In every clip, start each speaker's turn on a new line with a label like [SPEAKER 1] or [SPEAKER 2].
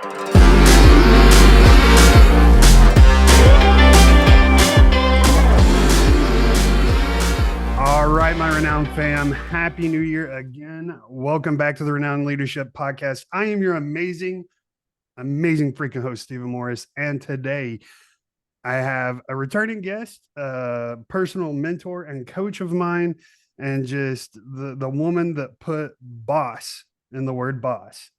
[SPEAKER 1] All right, my Renowned fam, Happy New Year again. Welcome back to the Renowned Leadership Podcast. I am your amazing freaking host, Stephen Morris. And today I have a returning guest, a personal mentor and coach of mine, and just the woman that put boss in the word boss.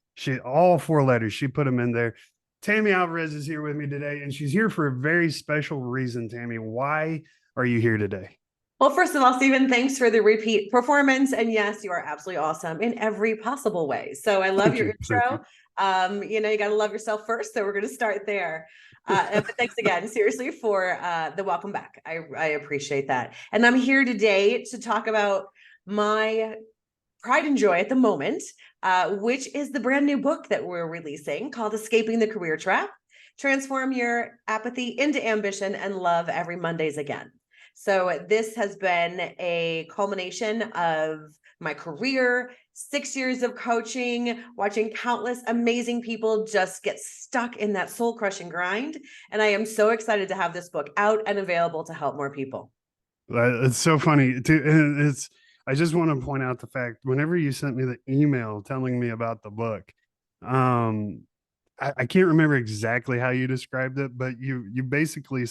[SPEAKER 1] All four letters, she put them in there. Tammy Alvarez is here with me today, and she's here for a very special reason. Tammy, why are you here today?
[SPEAKER 2] Well, first of all, Stephen, thanks for the repeat performance. And yes, you are absolutely awesome in every possible way. So I love your intro. You got to love yourself first. So we're going to start there. But thanks again, seriously, for the welcome back. I appreciate that. And I'm here today to talk about my pride and joy at the moment, which is the brand new book that we're releasing called Escaping the Career Trap. Transform your apathy into ambition and love every Mondays again. So this has been a culmination of my career, 6 years of coaching, watching countless amazing people just get stuck in that soul-crushing grind. And I am so excited to have this book out and available to help more people.
[SPEAKER 1] It's so funny. I just want to point out the fact, whenever you sent me the email telling me about the book, I can't remember exactly how you described it, but you basically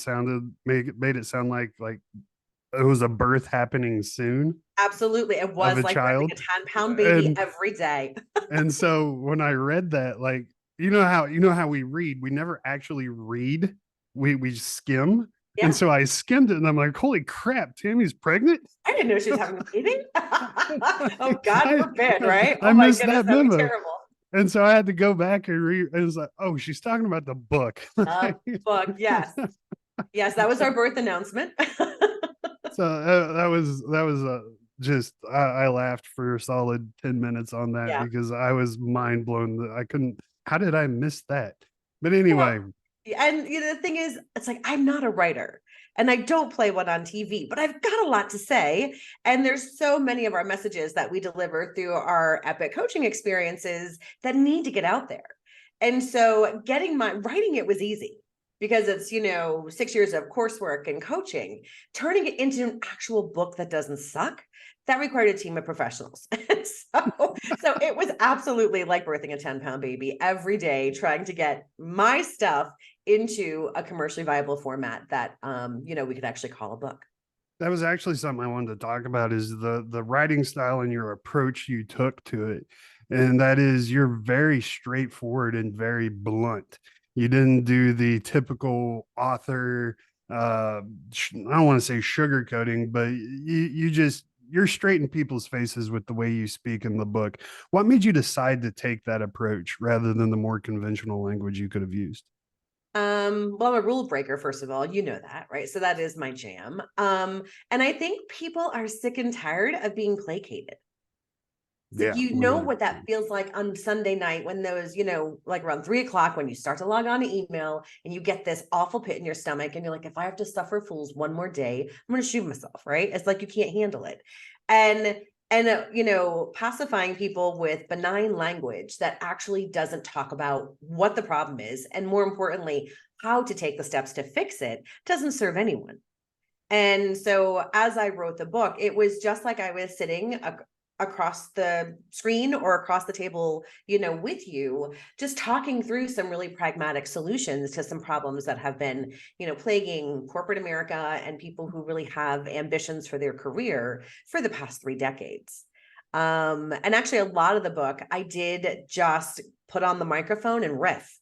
[SPEAKER 1] made it sound like it was a birth happening soon.
[SPEAKER 2] Absolutely. It was like having a 10-pound baby every day.
[SPEAKER 1] And so when I read that, like, you know how we read, we never actually read. We skim. Yeah. And so I skimmed it and I'm like, holy crap, Tammy's pregnant?
[SPEAKER 2] I didn't know she was having a baby. Oh, God forbid, right?
[SPEAKER 1] I missed that memo. Terrible. And so I had to go back and read. It was like, oh, she's talking about the book.
[SPEAKER 2] Book, yes. Yes, that was our birth announcement.
[SPEAKER 1] So that was just, I laughed for a solid 10 minutes on that because I was mind blown. How did I miss that? But anyway.
[SPEAKER 2] And the thing is, it's like, I'm not a writer and I don't play one on TV, but I've got a lot to say. And there's so many of our messages that we deliver through our epic coaching experiences that need to get out there. And so writing it was easy because it's, 6 years of coursework and coaching. Turning it into an actual book that doesn't suck, that required a team of professionals. So it was absolutely like birthing a 10-pound baby every day, trying to get my stuff into a commercially viable format that, we could actually call a book.
[SPEAKER 1] That was actually something I wanted to talk about, is the writing style and your approach you took to it. And that is, you're very straightforward and very blunt. You didn't do the typical author, I don't want to say sugarcoating, but you're straight in people's faces with the way you speak in the book. What made you decide to take that approach rather than the more conventional language you could have used?
[SPEAKER 2] Well, I'm a rule breaker, first of all, you know that, right? So that is my jam. And I think people are sick and tired of being placated. So what that feels like on Sunday night when those, like around 3:00, when you start to log on to email and you get this awful pit in your stomach and you're like, if I have to suffer fools one more day, I'm going to shoot myself, right? It's like you can't handle it. And pacifying people with benign language that actually doesn't talk about what the problem is, and more importantly, how to take the steps to fix it, doesn't serve anyone. And so as I wrote the book, it was just like I was sitting across the screen or across the table, with you, just talking through some really pragmatic solutions to some problems that have been, plaguing corporate America and people who really have ambitions for their career for the past 3 decades. And actually a lot of the book, I did just put on the microphone and riff.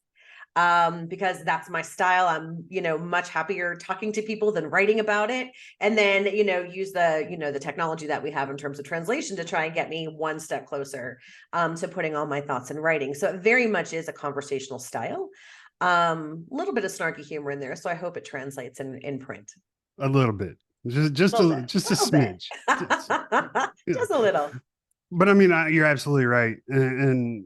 [SPEAKER 2] Because that's my style. I'm, much happier talking to people than writing about it. And then, use the technology that we have in terms of translation to try and get me one step closer to putting all my thoughts in writing. So it very much is a conversational style. A little bit of snarky humor in there. So I hope it translates in print.
[SPEAKER 1] A little bit. Just a smidge.
[SPEAKER 2] Just a little.
[SPEAKER 1] But I mean, you're absolutely right. And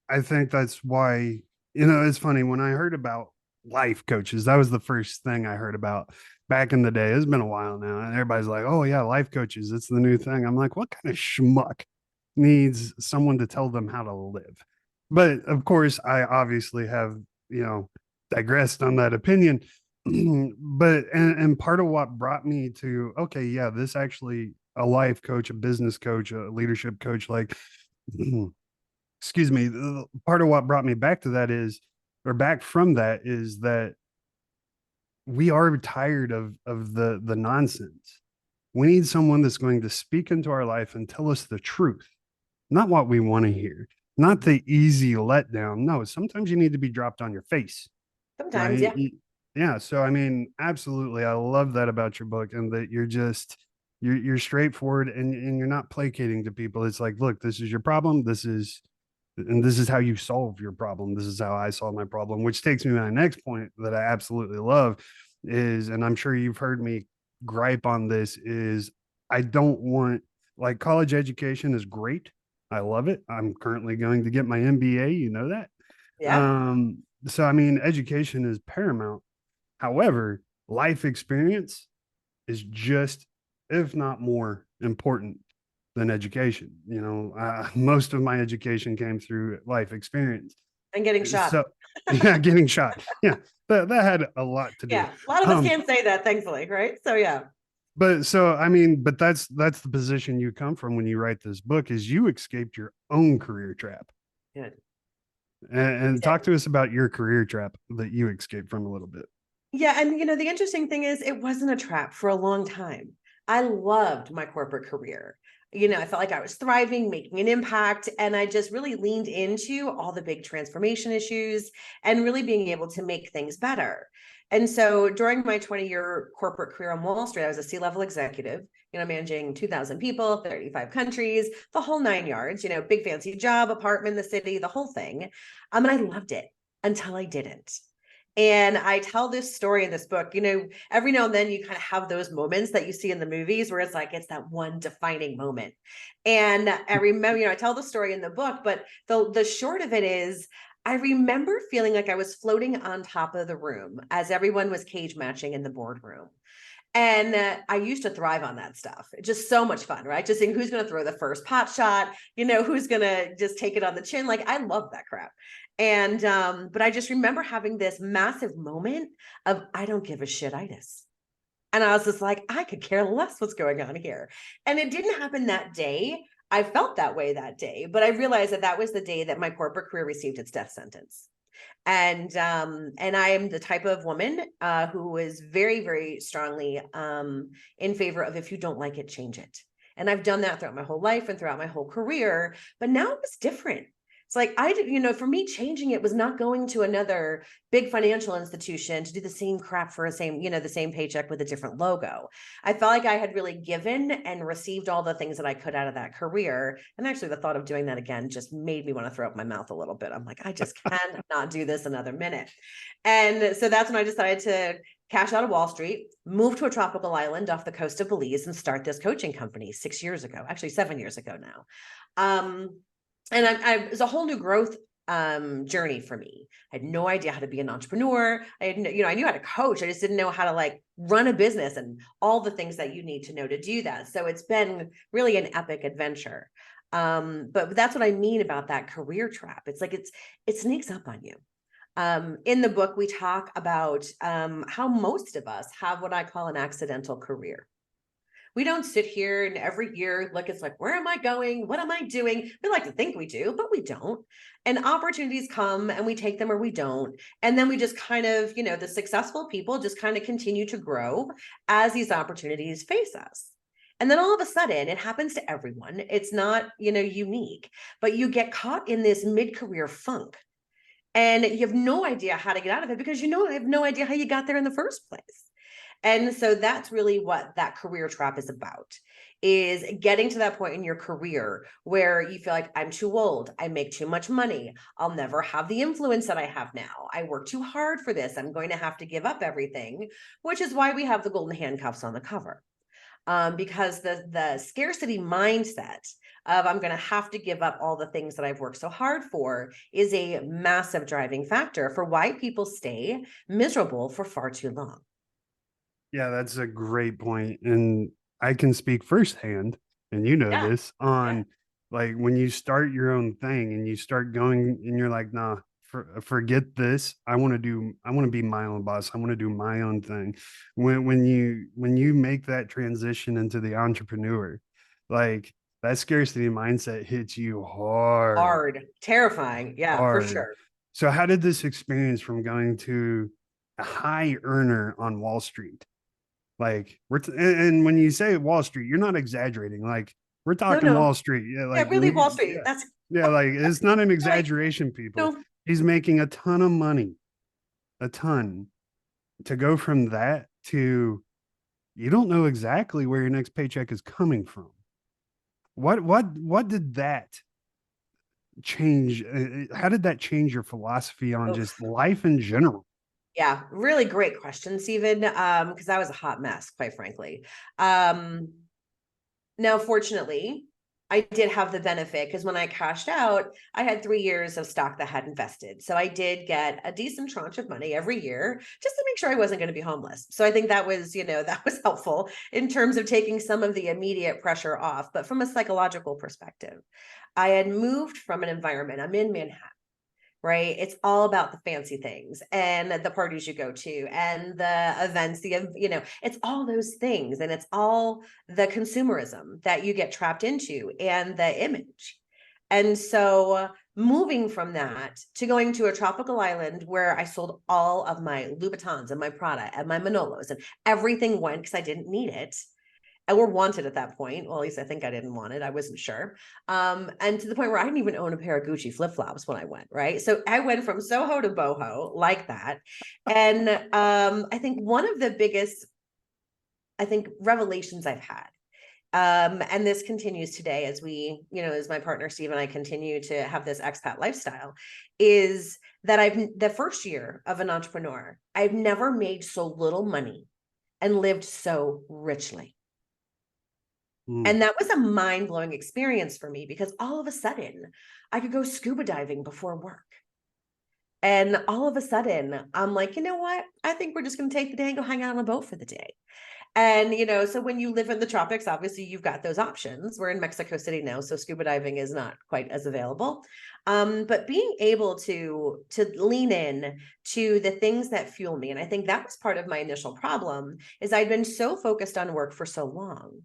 [SPEAKER 1] I think that's why, it's funny, when I heard about life coaches, that was the first thing I heard about back in the day. It's been a while now. And everybody's like, oh yeah, life coaches, it's the new thing. I'm like, what kind of schmuck needs someone to tell them how to live? But of course, I obviously have, digressed on that opinion. But and part of what brought me to, okay, yeah, this actually a life coach, a business coach, a leadership coach, like, excuse me, part of what brought me back to that is, or back from that is that we are tired of the nonsense. We need someone that's going to speak into our life and tell us the truth, not what we want to hear, not the easy letdown. No, sometimes you need to be dropped on your face,
[SPEAKER 2] Sometimes,
[SPEAKER 1] right?
[SPEAKER 2] yeah.
[SPEAKER 1] Yeah. So I mean, absolutely, I love that about your book, and that you're straightforward, and you're not placating to people. It's like, look, this is your problem. This is how you solve your problem. This is how I solve my problem, which takes me to my next point that I absolutely love is, and I'm sure you've heard me gripe on this, is I don't want, like, college education is great. I love it. I'm currently going to get my MBA. You know that.
[SPEAKER 2] Yeah.
[SPEAKER 1] So I mean, education is paramount. However, life experience is just, if not more important than education. Most of my education came through life experience.
[SPEAKER 2] And getting shot.
[SPEAKER 1] So, yeah, getting shot. Yeah, that had a lot to do.
[SPEAKER 2] Yeah. A lot of us can't say that, thankfully, right? So yeah.
[SPEAKER 1] But so I mean, but that's the position you come from when you write this book, is you escaped your own career trap.
[SPEAKER 2] Good.
[SPEAKER 1] And talk to us about your career trap that you escaped from a little bit.
[SPEAKER 2] Yeah. And the interesting thing is it wasn't a trap for a long time. I loved my corporate career. I felt like I was thriving, making an impact, and I just really leaned into all the big transformation issues and really being able to make things better. And so during my 20-year corporate career on Wall Street, I was a C-level executive, managing 2,000 people, 35 countries, the whole nine yards, big fancy job, apartment in the city, the whole thing. And I loved it until I didn't. And I tell this story in this book, every now and then you kind of have those moments that you see in the movies where it's like, it's that one defining moment. And I remember, I tell the story in the book, but the short of it is, I remember feeling like I was floating on top of the room as everyone was cage matching in the boardroom. And I used to thrive on that stuff. Just so much fun, right? Just seeing who's going to throw the first pot shot, who's going to just take it on the chin. Like, I love that crap. And, but I just remember having this massive moment of, I don't give a shit-itis. And I was just like, I could care less what's going on here. And it didn't happen that day. I felt that way that day, but I realized that was the day that my corporate career received its death sentence. And I am the type of woman who is very, very strongly in favor of, if you don't like it, change it. And I've done that throughout my whole life and throughout my whole career, but now it was different. It's like, for me, changing it was not going to another big financial institution to do the same crap for the same paycheck with a different logo. I felt like I had really given and received all the things that I could out of that career. And actually the thought of doing that again just made me want to throw up my mouth a little bit. I'm like, I just cannot do this another minute. And so that's when I decided to cash out of Wall Street, move to a tropical island off the coast of Belize, and start this coaching company 6 years ago, actually 7 years ago now. And it was a whole new growth journey for me. I had no idea how to be an entrepreneur. I knew how to coach. I just didn't know how to run a business and all the things that you need to know to do that. So it's been really an epic adventure. But that's what I mean about that career trap. It's like, it sneaks up on you. In the book, we talk about how most of us have what I call an accidental career. We don't sit here and every year look, it's like, where am I going? What am I doing? We like to think we do, but we don't. And opportunities come and we take them or we don't. And then we just kind of, the successful people just kind of continue to grow as these opportunities face us. And then all of a sudden, it happens to everyone. It's not, unique, but you get caught in this mid-career funk. And you have no idea how to get out of it because I have no idea how you got there in the first place. And so that's really what that career trap is about, is getting to that point in your career where you feel like, I'm too old, I make too much money, I'll never have the influence that I have now, I work too hard for this, I'm going to have to give up everything, which is why we have the golden handcuffs on the cover. Because the scarcity mindset of, I'm going to have to give up all the things that I've worked so hard for, is a massive driving factor for why people stay miserable for far too long.
[SPEAKER 1] Yeah, that's a great point. And I can speak firsthand, and
[SPEAKER 2] Yeah.
[SPEAKER 1] this on
[SPEAKER 2] Yeah.
[SPEAKER 1] Like when you start your own thing and you start going and you're like, nah, forget this. I want to be my own boss. I want to do my own thing. When you make that transition into the entrepreneur, like that scarcity mindset hits you hard,
[SPEAKER 2] Hard, terrifying. Yeah, for
[SPEAKER 1] hard.
[SPEAKER 2] sure.
[SPEAKER 1] So how did this experience from going to a high earner on Wall Street? Like and when you say Wall Street, you're not exaggerating. Like we're
[SPEAKER 2] No,
[SPEAKER 1] talking
[SPEAKER 2] no.
[SPEAKER 1] Wall Street. Yeah,
[SPEAKER 2] Yeah,
[SPEAKER 1] like
[SPEAKER 2] really Wall
[SPEAKER 1] yeah,
[SPEAKER 2] Street. That's
[SPEAKER 1] yeah, like it's not an
[SPEAKER 2] like,
[SPEAKER 1] exaggeration, people.
[SPEAKER 2] no,
[SPEAKER 1] He's making a ton of money, a ton. To go from that to you don't know exactly where your next paycheck is coming from. What did that change? How did that change your philosophy on
[SPEAKER 2] oof.
[SPEAKER 1] just life in general?
[SPEAKER 2] Yeah, really great question, Stephen. Because I was a hot mess, quite frankly. Now, fortunately, I did have the benefit because when I cashed out, I had 3 years of stock that had invested. So I did get a decent tranche of money every year just to make sure I wasn't going to be homeless. So I think that was, that was helpful in terms of taking some of the immediate pressure off. But from a psychological perspective, I had moved from an environment, I'm in Manhattan, right? It's all about the fancy things and the parties you go to and the events, it's all those things. And it's all the consumerism that you get trapped into and the image. And so moving from that to going to a tropical island where I sold all of my Louboutins and my Prada and my Manolos and everything went because I didn't need it and were wanted at that point. Well, at least I think I didn't want it. I wasn't sure. And to the point where I didn't even own a pair of Gucci flip-flops when I went, right? So I went from Soho to boho like that. And I think one of the biggest, revelations I've had, and this continues today as as my partner Steve and I continue to have this expat lifestyle, is that the first year of an entrepreneur, I've never made so little money and lived so richly.
[SPEAKER 1] Mm.
[SPEAKER 2] And that was a mind-blowing experience for me because all of a sudden I could go scuba diving before work. And all of a sudden I'm like, you know what? I think we're just going to take the day and go hang out on a boat for the day. And, so when you live in the tropics, obviously you've got those options. We're in Mexico City now, so scuba diving is not quite as available. But being able to lean in to the things that fuel me. And I think that was part of my initial problem is I'd been so focused on work for so long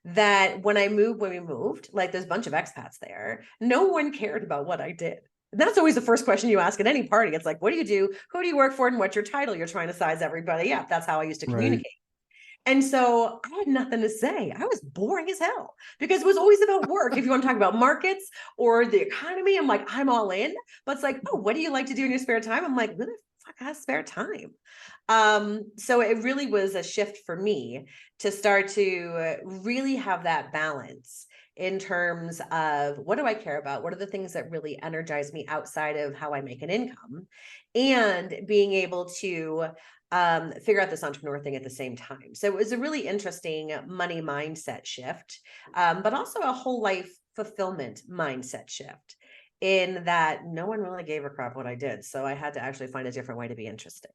[SPEAKER 2] that when we moved, like there's a bunch of expats there, no one cared about what I did. And that's always the first question you ask at any party. It's like, what do you do? Who do you work for? And what's your title? You're trying to size everybody up. That's how I used to
[SPEAKER 1] Right.
[SPEAKER 2] communicate. And so I had nothing to say. I was boring as hell because it was always about work. If you want to talk about markets or the economy, I'm like, I'm all in. But it's like, oh, what do you like to do in your spare time? I'm like, who the fuck has spare time? So it really was a shift for me to start to really have that balance in terms of what do I care about? What are the things that really energize me outside of how I make an income? And being able to figure out this entrepreneur thing at the same time. So it was a really interesting money mindset shift, but also a whole life fulfillment mindset shift in that no one really gave a crap what I did. So I had to actually find a different way to be interested.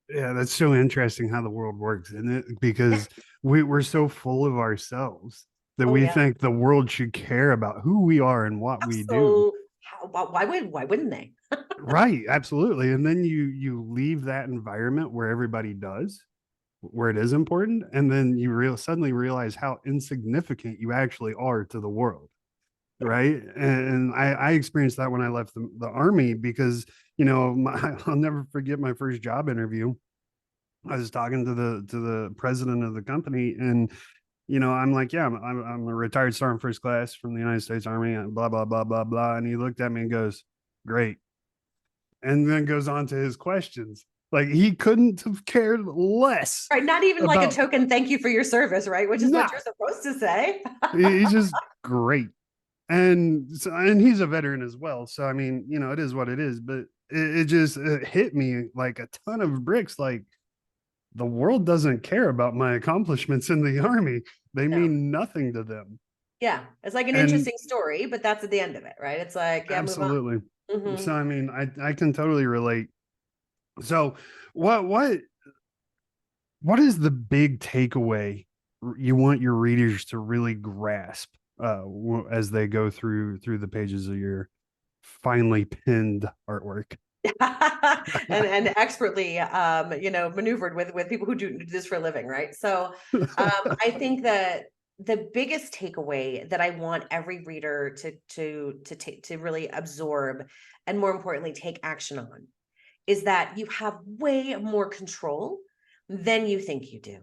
[SPEAKER 1] Yeah, that's so interesting how the world works, isn't it? Because we're so full of ourselves that
[SPEAKER 2] Oh
[SPEAKER 1] we
[SPEAKER 2] yeah,
[SPEAKER 1] think the world should care about who we are and what we do.
[SPEAKER 2] absolutely. Why wouldn't they?
[SPEAKER 1] Right, absolutely. And then you leave that environment where everybody does, where it is important, and then you suddenly realize how insignificant you actually are to the world. Right. And I experienced that when I left the army because, I'll never forget my first job interview. I was talking to the president of the company, and I'm like, yeah, I'm a retired sergeant first class from the United States Army, and blah blah blah blah blah. And he looked at me and goes, "Great," and then goes on to his questions. Like he couldn't have cared less
[SPEAKER 2] Right, not even like a
[SPEAKER 1] about
[SPEAKER 2] token thank you for your service, right? Which is what
[SPEAKER 1] no.
[SPEAKER 2] you're supposed to say.
[SPEAKER 1] He's just great, and he's a veteran as well. So I mean, it is what it is. But it just hit me like a ton of bricks. Like the world doesn't care about my accomplishments in the army. They
[SPEAKER 2] No.
[SPEAKER 1] mean nothing to them.
[SPEAKER 2] Yeah, it's like an
[SPEAKER 1] And
[SPEAKER 2] interesting story, but that's at the end of it, right? It's like, yeah, move on.
[SPEAKER 1] absolutely.
[SPEAKER 2] Mm-hmm.
[SPEAKER 1] So I mean, I can totally relate. So what is the big takeaway you want your readers to really grasp as they go through the pages of your finely pinned artwork.
[SPEAKER 2] and expertly maneuvered with people who do this for a living, right? So I think that the biggest takeaway that I want every reader to really absorb, and more importantly take action on, is that you have way more control than you think you do.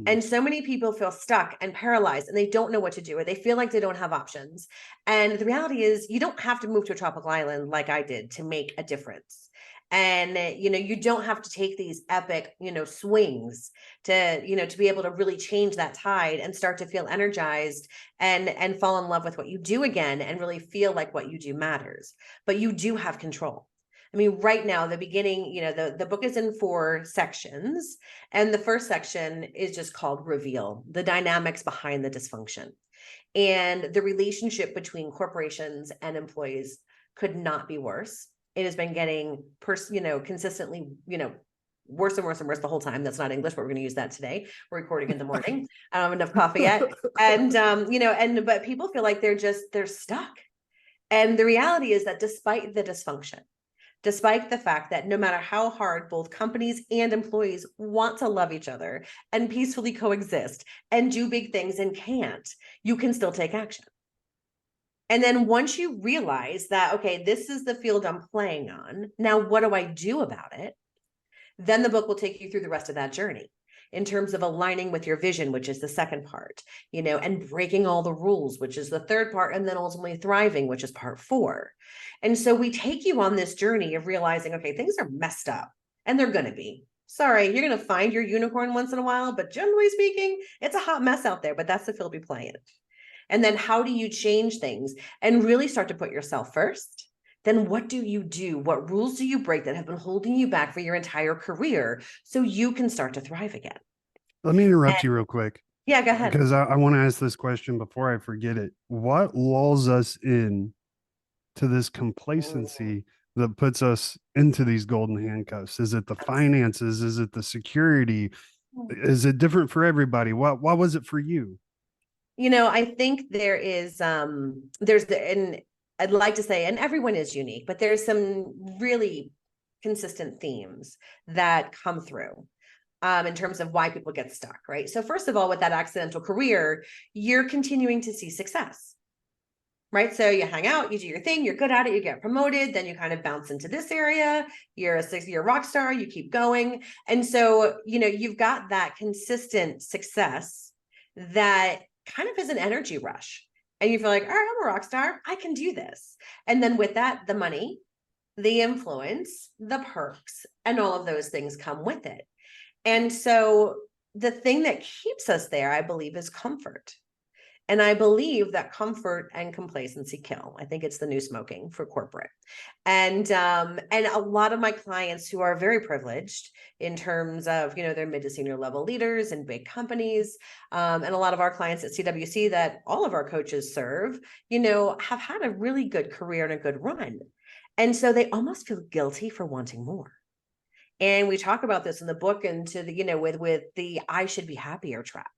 [SPEAKER 2] And so many people feel stuck and paralyzed and they don't know what to do, or they feel like they don't have options. And the reality is, you don't have to move to a tropical island like I did to make a difference. And you don't have to take these epic swings to be able to really change that tide and start to feel energized and fall in love with what you do again, and really feel like what you do matters. But you do have control. I mean, right now, the beginning, the book is in 4 sections. And the first section is just called Reveal, the dynamics behind the dysfunction. And the relationship between corporations and employees could not be worse. It has been getting consistently, worse and worse and worse the whole time. That's not English, but we're going to use that today. We're recording in the morning. I don't have enough coffee yet. And, but people feel like they're stuck. And the reality is that despite the dysfunction, despite the fact that no matter how hard both companies and employees want to love each other and peacefully coexist and do big things and can't, you can still take action. And then once you realize that, okay, this is the field I'm playing on, now what do I do about it? Then the book will take you through the rest of that journey in terms of aligning with your vision, which is the second part, and breaking all the rules, which is the third part, and then ultimately thriving, which is part 4. And so we take you on this journey of realizing, okay, things are messed up, and they're going to be. Sorry, you're going to find your unicorn once in a while, but generally speaking, it's a hot mess out there, but that's the field we play in. And then how do you change things and really start to put yourself first? Then what do you do? What rules do you break that have been holding you back for your entire career so you can start to thrive again?
[SPEAKER 1] Let me interrupt you real quick.
[SPEAKER 2] Yeah, go ahead.
[SPEAKER 1] Because I want to ask this question before I forget it. What lulls us in to this complacency that puts us into these golden handcuffs? Is it the finances? Is it the security? Is it different for everybody? What was it for you?
[SPEAKER 2] I think there's and I'd like to say, and everyone is unique, but there's some really consistent themes that come through in terms of why people get stuck, right? So first of all, with that accidental career, you're continuing to see success, right? So you hang out, you do your thing, you're good at it, you get promoted, then you kind of bounce into this area, you're a 6-year rock star, you keep going. And so, you've got that consistent success that kind of is an energy rush. And you feel like, all right, I'm a rock star, I can do this. And then with that, the money, the influence, the perks, and all of those things come with it. And so the thing that keeps us there, I believe, is comfort. And I believe that comfort and complacency kill. I think it's the new smoking for corporate. And a lot of my clients who are very privileged in terms of, they're mid to senior level leaders in big companies. And a lot of our clients at CWC that all of our coaches serve, have had a really good career and a good run. And so they almost feel guilty for wanting more. And we talk about this in the book, and to the, with the I should be happier trap.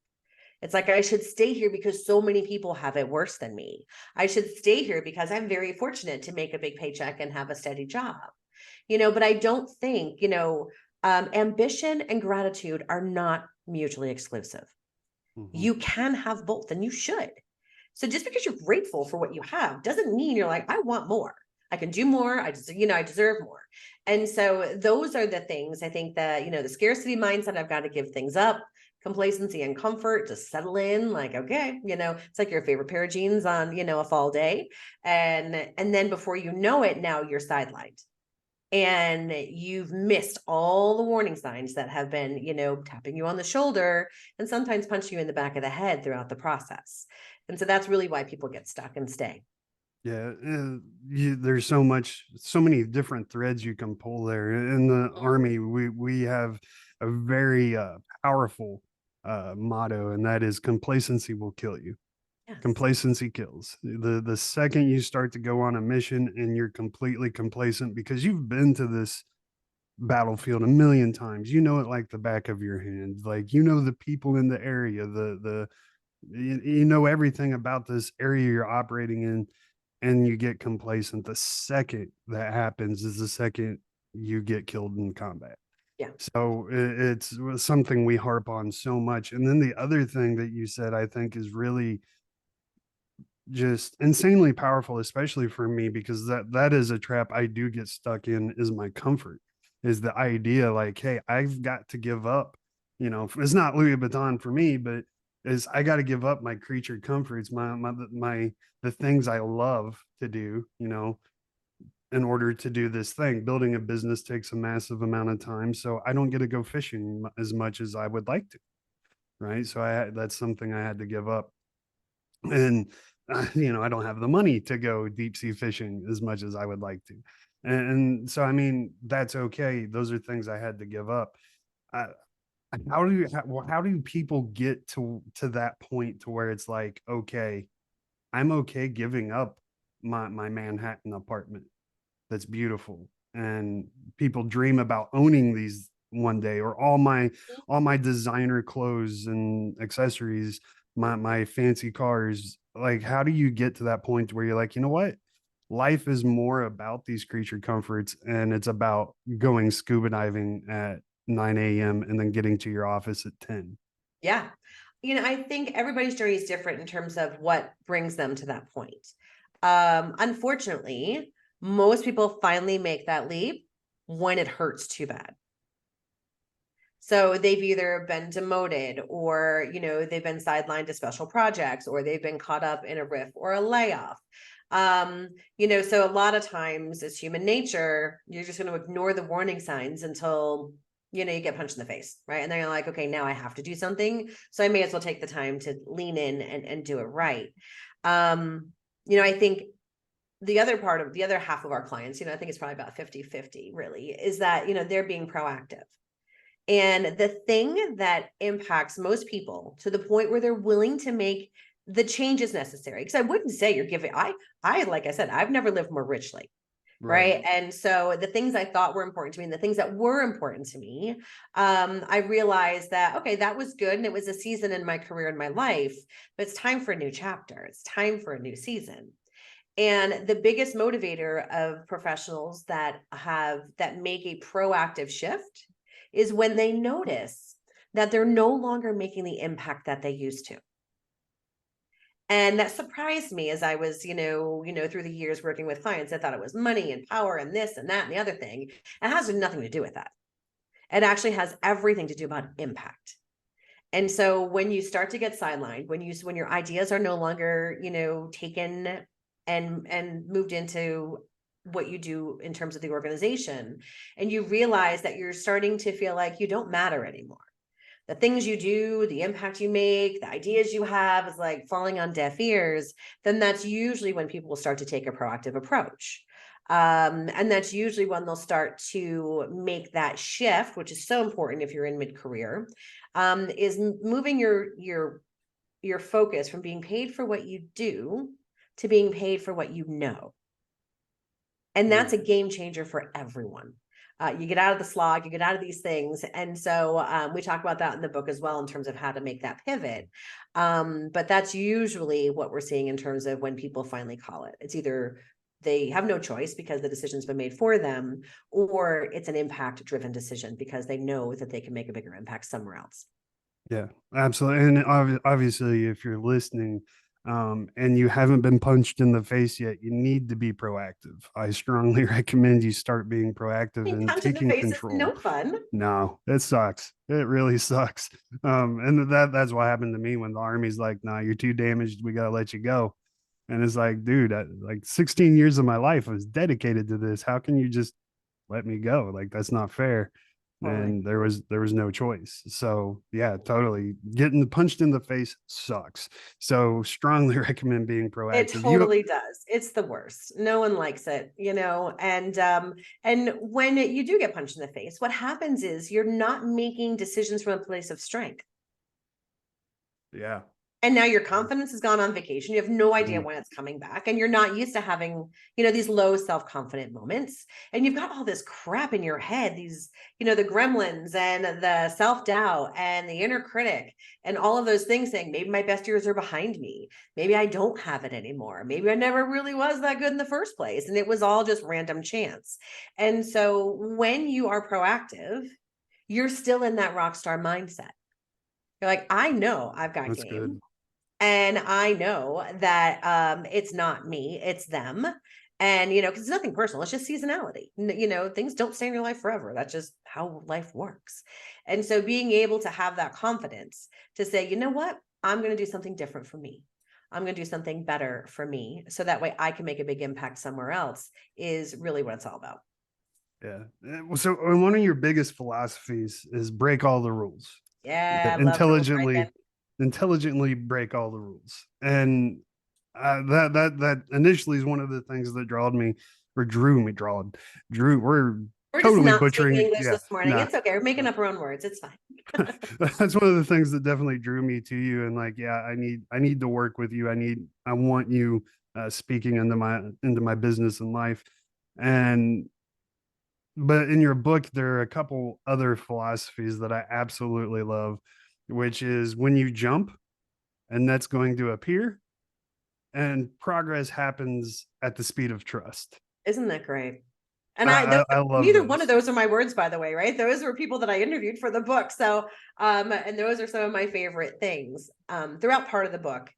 [SPEAKER 2] It's like, I should stay here because so many people have it worse than me. I should stay here because I'm very fortunate to make a big paycheck and have a steady job. But I don't think, ambition and gratitude are not mutually exclusive. Mm-hmm. You can have both, and you should. So just because you're grateful for what you have doesn't mean you're like, I want more. I can do more. I deserve more. And so those are the things I think that, the scarcity mindset, I've got to give things up. Complacency and comfort, just settle in, like, okay, it's like your favorite pair of jeans on, a fall day. And then before you know it, now you're sidelined. And you've missed all the warning signs that have been, tapping you on the shoulder and sometimes punching you in the back of the head throughout the process. And so that's really why people get stuck and stay.
[SPEAKER 1] Yeah, there's so many different threads you can pull there. In the Army, we have a very powerful motto, and that is complacency will kill you. Yes. Complacency kills. The second you start to go on a mission and you're completely complacent because you've been to this battlefield a million times, it like the back of your hand, like the people in the area, the You know everything about this area you're operating in, and you get complacent. The second that happens is the second you get killed in combat.
[SPEAKER 2] Yeah.
[SPEAKER 1] So it's something we harp on so much. And then the other thing that you said, I think, is really just insanely powerful, especially for me, because that is a trap I do get stuck in, is my comfort, is the idea like, hey, I've got to give up, it's not Louis Vuitton for me, but is I got to give up my creature comforts, my the things I love to do, in order to do this thing. Building a business takes a massive amount of time, so I don't get to go fishing as much as I would like to, right? So that's something I had to give up. And I don't have the money to go deep sea fishing as much as I would like to. And so, I mean, that's okay. Those are things I had to give up. uh, how do people get to that point to where it's like, okay, I'm okay giving up my Manhattan apartment that's beautiful, and people dream about owning these one day, or all my designer clothes and accessories, my fancy cars. Like, how do you get to that point where you're like, you know what, life is more about these creature comforts, and it's about going scuba diving at 9 a.m. and then getting to your office at 10?
[SPEAKER 2] Yeah. I think everybody's journey is different in terms of what brings them to that point. Unfortunately, most people finally make that leap when it hurts too bad. So they've either been demoted, or, they've been sidelined to special projects, or they've been caught up in a riff or a layoff. So a lot of times, it's human nature, you're just going to ignore the warning signs until you get punched in the face, right? And then you're like, okay, now I have to do something, so I may as well take the time to lean in and do it right. I think the other half of our clients, I think it's probably about 50-50 really, is that they're being proactive. And the thing that impacts most people to the point where they're willing to make the changes necessary, because I wouldn't say you're giving, like I said, I've never lived more richly. Right. And so the things I thought were important to me, and the things that were important to me, I realized that, okay, that was good. And it was a season in my career, in my life, but it's time for a new chapter. It's time for a new season. And the biggest motivator of professionals that make a proactive shift is when they notice that they're no longer making the impact that they used to. And that surprised me as I was, through the years working with clients. I thought it was money and power and this and that and the other thing. It has nothing to do with that. It actually has everything to do about impact. And so when you start to get sidelined, when your ideas are no longer, taken and moved into what you do in terms of the organization, and you realize that you're starting to feel like you don't matter anymore. The things you do, the impact you make, the ideas you have is like falling on deaf ears, then that's usually when people will start to take a proactive approach. And that's usually when they'll start to make that shift, which is so important if you're in mid-career, is moving your focus from being paid for what you do to being paid for what you know. And that's a game changer for everyone. You get out of the slog, you get out of these things. And so we talk about that in the book as well, in terms of how to make that pivot. But that's usually what we're seeing in terms of when people finally call it. It's either they have no choice because the decision's been made for them, or it's an impact driven decision because they know that they can make a bigger impact somewhere else.
[SPEAKER 1] Yeah, absolutely. And obviously, if you're listening, and you haven't been punched in the face yet, you need to be proactive. I strongly recommend you start being proactive and
[SPEAKER 2] Punch in the
[SPEAKER 1] taking
[SPEAKER 2] face is
[SPEAKER 1] control.
[SPEAKER 2] no fun.
[SPEAKER 1] No, it sucks. It really sucks. And that's what happened to me when the Army's like, "Nah, you're too damaged. We gotta let you go." And it's like, dude, like 16 years of my life was dedicated to this. How can you just let me go? Like, that's not fair.
[SPEAKER 2] Totally.
[SPEAKER 1] And there was no choice. So yeah, totally, getting punched in the face sucks. So strongly recommend being
[SPEAKER 2] It
[SPEAKER 1] proactive.
[SPEAKER 2] totally does. It's the worst. No one likes it, and when you do get punched in the face, what happens is you're not making decisions from a place of strength.
[SPEAKER 1] Yeah.
[SPEAKER 2] And now your confidence has gone on vacation. You have no idea when it's coming back. And you're not used to having, these low self-confident moments. And you've got all this crap in your head, these, the gremlins and the self-doubt and the inner critic and all of those things saying, maybe my best years are behind me. Maybe I don't have it anymore. Maybe I never really was that good in the first place. And it was all just random chance. And so when you are proactive, you're still in that rock star mindset. You're like, I know I've got
[SPEAKER 1] That's
[SPEAKER 2] game.
[SPEAKER 1] Good.
[SPEAKER 2] And I know that it's not me, it's them. And, because it's nothing personal, it's just seasonality. Things don't stay in your life forever. That's just how life works. And so being able to have that confidence to say, you know what, I'm going to do something different for me. I'm going to do something better for me. So that way I can make a big impact somewhere else is really what it's all about.
[SPEAKER 1] Yeah. So one of your biggest philosophies is break all the rules.
[SPEAKER 2] Yeah.
[SPEAKER 1] Intelligently break all the rules. And that initially is one of the things that we're
[SPEAKER 2] We're
[SPEAKER 1] totally
[SPEAKER 2] just not
[SPEAKER 1] butchering
[SPEAKER 2] speaking
[SPEAKER 1] it.
[SPEAKER 2] English this morning. It's okay. We're making up our own words. It's fine.
[SPEAKER 1] That's one of the things that definitely drew me to you. And like, yeah, I need to work with you. I want you speaking into my business and life. But in your book, there are a couple other philosophies that I absolutely love, which is when you jump and that's going to appear, and progress happens at the speed of trust.
[SPEAKER 2] Isn't that great? And
[SPEAKER 1] I love
[SPEAKER 2] neither
[SPEAKER 1] those.
[SPEAKER 2] one of those are my words, by the way, right? Those were people that I interviewed for the book. So, and those are some of my favorite things. Throughout part of the book,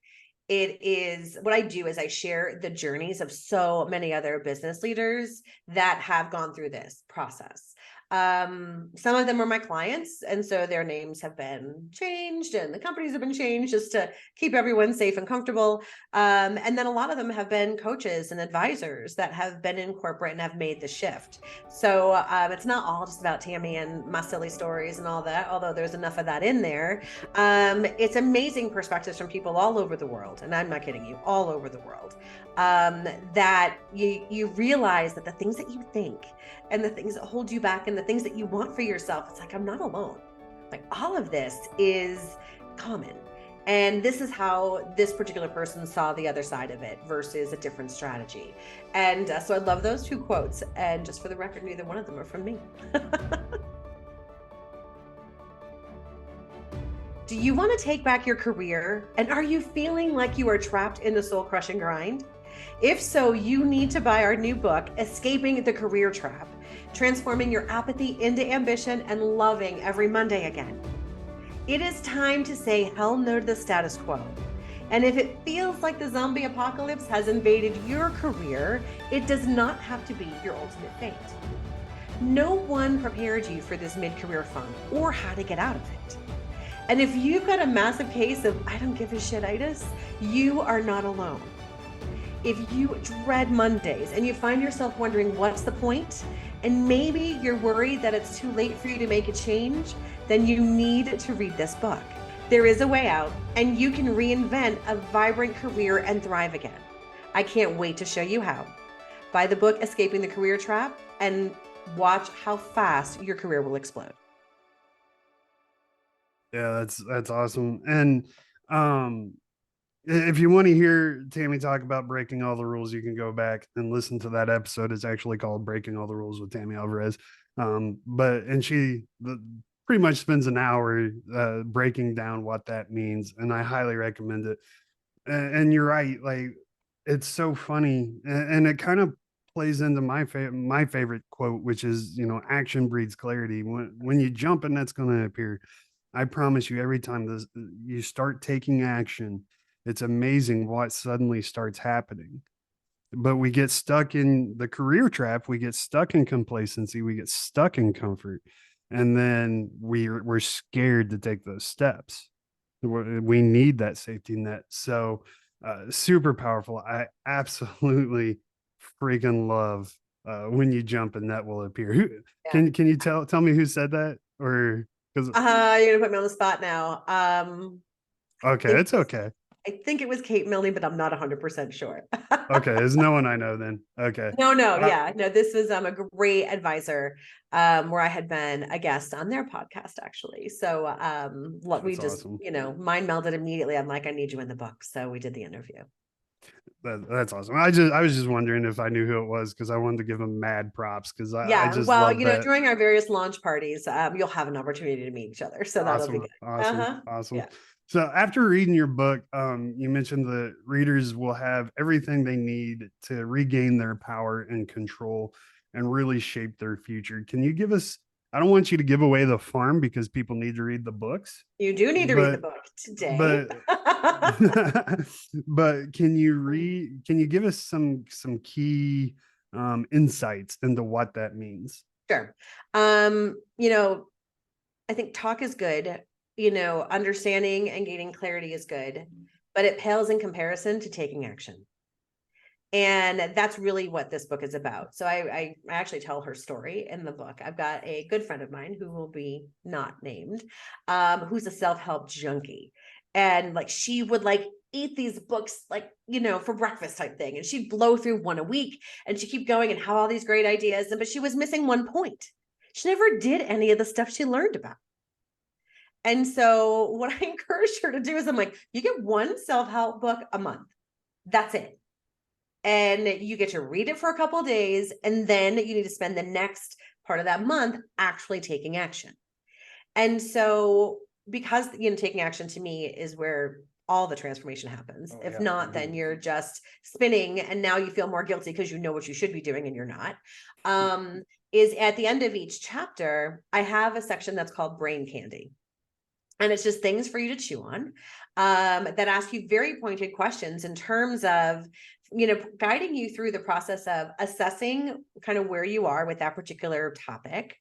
[SPEAKER 2] it is what I do is I share the journeys of so many other business leaders that have gone through this process. Some of them are my clients, and so their names have been changed and the companies have been changed just to keep everyone safe and comfortable. And then a lot of them have been coaches and advisors that have been in corporate and have made the shift. So it's not all just about Tammy and my silly stories and all that, although there's enough of that in there. It's amazing perspectives from people all over the world, and I'm not kidding you, all over the world, that you realize that the things that you think and the things that hold you back and the things that you want for yourself, it's like, I'm not alone. Like, all of this is common. And this is how this particular person saw the other side of it versus a different strategy. And so I love those two quotes. And just for the record, neither one of them are from me. Do you want to take back your career? And are you feeling like you are trapped in the soul-crushing grind? If so, you need to buy our new book, Escaping the Career Trap, Transforming Your Apathy into Ambition and Loving Every Monday Again. It is time to say hell no to the status quo. And if it feels like the zombie apocalypse has invaded your career, it does not have to be your ultimate fate. No one prepared you for this mid-career funk or how to get out of it. And if you've got a massive case of I don't give a shit-itis, you are not alone. If you dread Mondays and you find yourself wondering what's the point, and maybe you're worried that it's too late for you to make a change, then you need to read this book. There is a way out, and you can reinvent a vibrant career and thrive again. I can't wait to show you how. Buy the book, Escaping the Career Trap, and watch how fast your career will explode.
[SPEAKER 1] Yeah, that's awesome. And if you want to hear Tammy talk about breaking all the rules, you can go back and listen to that episode. It's actually called Breaking All the Rules with Tammy Alvarez. She pretty much spends an hour breaking down what that means, and I highly recommend it. And you're right, like it's so funny, and it kind of plays into my favorite quote, which is, action breeds clarity. When you jump, and that's going to appear. I promise you, every time you start taking action, it's amazing what suddenly starts happening. But we get stuck in the career trap. We get stuck in complacency. We get stuck in comfort. And then we're scared to take those steps. We need that safety net. So super powerful. I absolutely freaking love when you jump and that will appear. Can you tell me who said that? Or because
[SPEAKER 2] you're gonna put me on the spot now.
[SPEAKER 1] Okay, it's okay.
[SPEAKER 2] I think it was Kate Milne, but I'm not 100% sure.
[SPEAKER 1] Okay, there's no one I know then. Okay.
[SPEAKER 2] No. This was a great advisor where I had been a guest on their podcast actually. So we just,
[SPEAKER 1] awesome.
[SPEAKER 2] mind melded immediately. I'm like, I need you in the book. So we did the interview.
[SPEAKER 1] That's awesome. I was just wondering if I knew who it was because I wanted to give him mad props because I just
[SPEAKER 2] well,
[SPEAKER 1] love that.
[SPEAKER 2] during our various launch parties, you'll have an opportunity to meet each other. So that'll be good.
[SPEAKER 1] Awesome.
[SPEAKER 2] Yeah.
[SPEAKER 1] So after reading your book, you mentioned the readers will have everything they need to regain their power and control and really shape their future. Can you give us, I don't want you to give away the farm because people need to read the books.
[SPEAKER 2] You do need to read the book today.
[SPEAKER 1] But can you give us some key insights into what that means?
[SPEAKER 2] Sure. I think talk is good, understanding and gaining clarity is good, but it pales in comparison to taking action. And that's really what this book is about. So I actually tell her story in the book. I've got a good friend of mine who will be not named, who's a self-help junkie. And like, she would like eat these books, like, for breakfast type thing. And she'd blow through one a week and she'd keep going and have all these great ideas. But she was missing one point. She never did any of the stuff she learned about. And so what I encouraged her to do is I'm like, you get one self-help book a month. That's it. And you get to read it for a couple of days, and then you need to spend the next part of that month actually taking action. And so because, taking action to me is where all the transformation happens. If not, then you're just spinning and now you feel more guilty because you know what you should be doing and you're not. Is at the end of each chapter, I have a section that's called brain candy. And it's just things for you to chew on that ask you very pointed questions in terms of, guiding you through the process of assessing kind of where you are with that particular topic,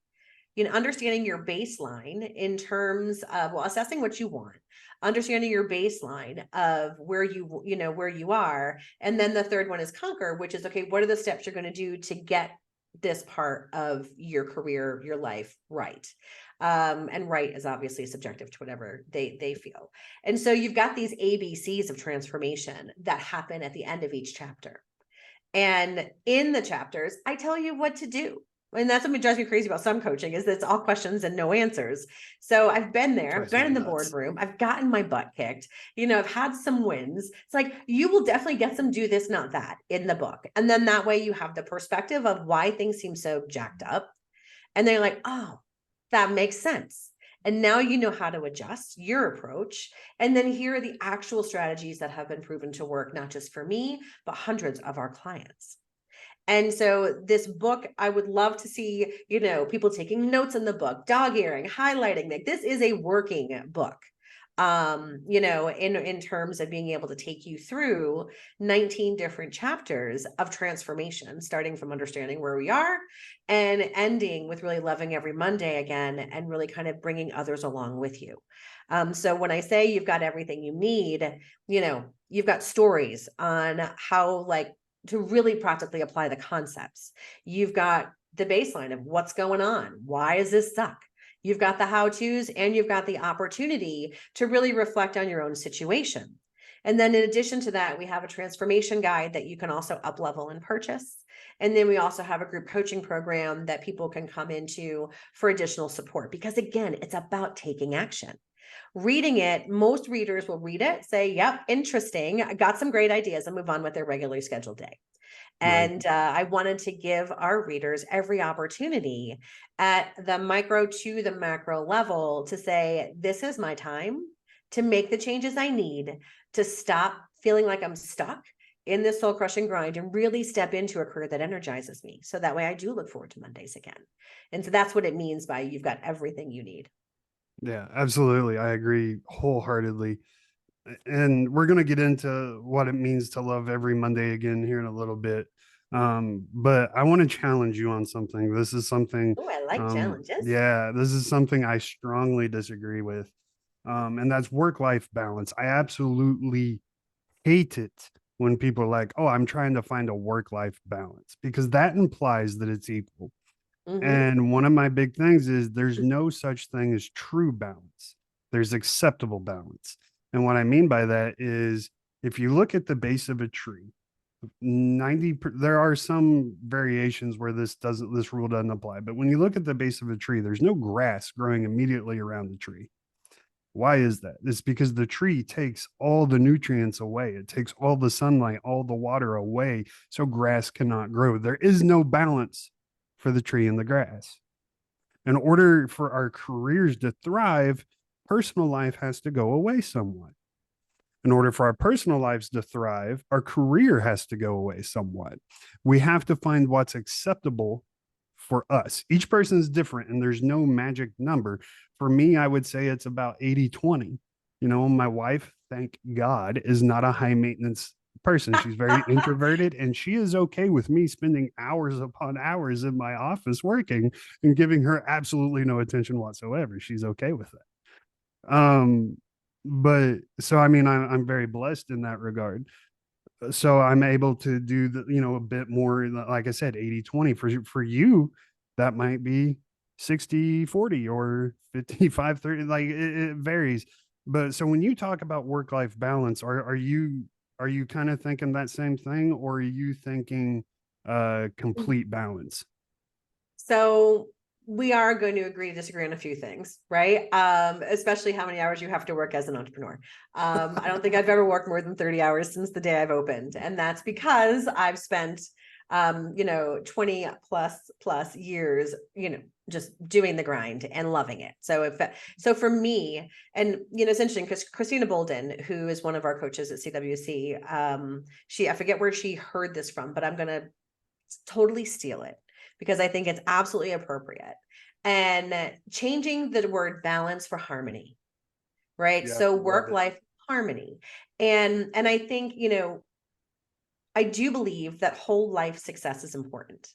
[SPEAKER 2] understanding your baseline in terms of, assessing what you want, understanding your baseline of where where you are. And then the third one is conquer, which is, okay, what are the steps you're going to do to get this part of your career, your life right? And right is obviously subjective to whatever they feel. And so you've got these ABCs of transformation that happen at the end of each chapter. And in the chapters, I tell you what to do. And that's what drives me crazy about some coaching is that it's all questions and no answers. So I've been there, I've been in the boardroom, I've gotten my butt kicked, I've had some wins. It's like, you will definitely get some do this, not that in the book. And then that way you have the perspective of why things seem so jacked up. And they're like, oh, that makes sense. And now you know how to adjust your approach. And then here are the actual strategies that have been proven to work, not just for me, but hundreds of our clients. And so this book, I would love to see, people taking notes in the book, dog earing, highlighting. Like, this is a working book, in terms of being able to take you through 19 different chapters of transformation, starting from understanding where we are and ending with really loving every Monday again and really kind of bringing others along with you. So when I say you've got everything you need, you've got stories on how, like, to really practically apply the concepts. You've got the baseline of what's going on. Why is this stuck? You've got the how-tos and you've got the opportunity to really reflect on your own situation. And then in addition to that, we have a transformation guide that you can also up-level and purchase. And then we also have a group coaching program that people can come into for additional support, because again, it's about taking action. Reading it, most readers will read it, say, yep, interesting, I got some great ideas, and move on with their regularly scheduled day. And I wanted to give our readers every opportunity at the micro to the macro level to say, this is my time to make the changes I need to stop feeling like I'm stuck in this soul crushing grind and really step into a career that energizes me. So that way I do look forward to Mondays again. And so that's what it means by you've got everything you need.
[SPEAKER 1] Yeah, absolutely. I agree wholeheartedly. And we're going to get into what it means to love every Monday again here in a little bit. But I want to challenge you on something. This is something.
[SPEAKER 2] Oh, I like challenges.
[SPEAKER 1] Yeah, this is something I strongly disagree with. And that's work-life balance. I absolutely hate it when people are like, oh, I'm trying to find a work-life balance, because that implies that it's equal. Mm-hmm. And one of my big things is there's no such thing as true balance. There's acceptable balance. And what I mean by that is if you look at the base of a tree, there are some variations where this rule doesn't apply, but when you look at the base of a tree, there's no grass growing immediately around the tree. Why is that? It's because the tree takes all the nutrients away. It takes all the sunlight, all the water away, so grass cannot grow. There is no balance for the tree and the grass. In order for our careers to thrive, personal life has to go away somewhat. In order for our personal lives to thrive, our career has to go away somewhat. We have to find what's acceptable for us. Each person is different and there's no magic number. For me, I would say it's about 80-20. You know, my wife, thank God, is not a high maintenance person. She's very introverted and she is okay with me spending hours upon hours in my office working and giving her absolutely no attention whatsoever. She's okay with that. But so I mean, I'm very blessed in that regard. So I'm able to do a bit more, like I said, 80-20. For you, that might be 60-40 or 55-30. Like it varies. But so when you talk about work-life balance, are you kind of thinking that same thing, or are you thinking complete balance?
[SPEAKER 2] So we are going to agree to disagree on a few things, right? Especially how many hours you have to work as an entrepreneur. I don't think I've ever worked more than 30 hours since the day I've opened. And that's because I've spent 20 plus years, just doing the grind and loving it. So for me, and it's interesting because Christina Bolden, who is one of our coaches at CWC, I forget where she heard this from, but I'm going to totally steal it, because I think it's absolutely appropriate. And changing the word balance for harmony, right?
[SPEAKER 1] Yeah,
[SPEAKER 2] so work-life harmony. And I think, I do believe that whole life success is important.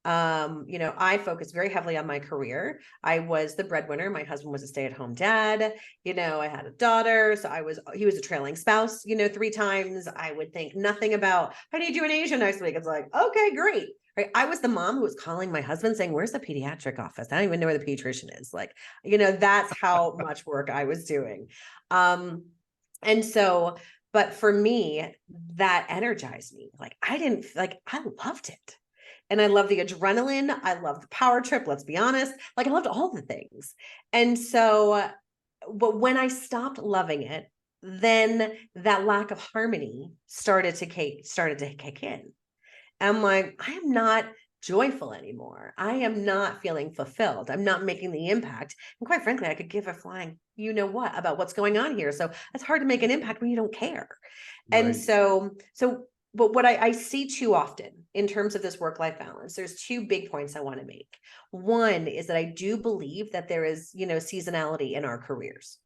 [SPEAKER 2] I focus very heavily on my career. I was the breadwinner. My husband was a stay-at-home dad. I had a daughter. So he was a trailing spouse, 3 times. I would think nothing about, how do you do in Asia next week? It's like, okay, great. Right. I was the mom who was calling my husband saying, where's the pediatric office? I don't even know where the pediatrician is. Like, that's how much work I was doing. But for me, that energized me. Like, I loved it. And I love the adrenaline. I love the power trip. Let's be honest. Like, I loved all the things. And so, but when I stopped loving it, then that lack of harmony started to kick in. I'm like, I am not joyful anymore. I am not feeling fulfilled. I'm not making the impact. And quite frankly, I could give a flying what about what's going on here. So it's hard to make an impact when you don't care. Right. And but what I see too often in terms of this work-life balance, there's 2 big points I want to make. One is that I do believe that there is, seasonality in our careers,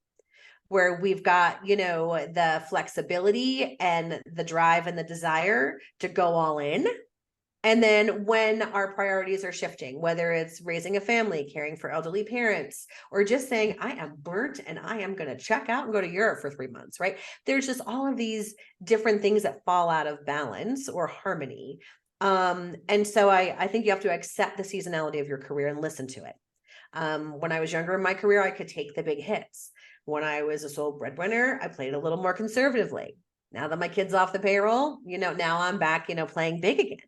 [SPEAKER 2] where we've got, the flexibility and the drive and the desire to go all in. And then when our priorities are shifting, whether it's raising a family, caring for elderly parents, or just saying, I am burnt and I am going to check out and go to Europe for 3 months, right? There's just all of these different things that fall out of balance or harmony. And so I think you have to accept the seasonality of your career and listen to it. When I was younger in my career, I could take the big hits. When I was a sole breadwinner, I played a little more conservatively. Now that my kid's off the payroll, now I'm back, playing big again.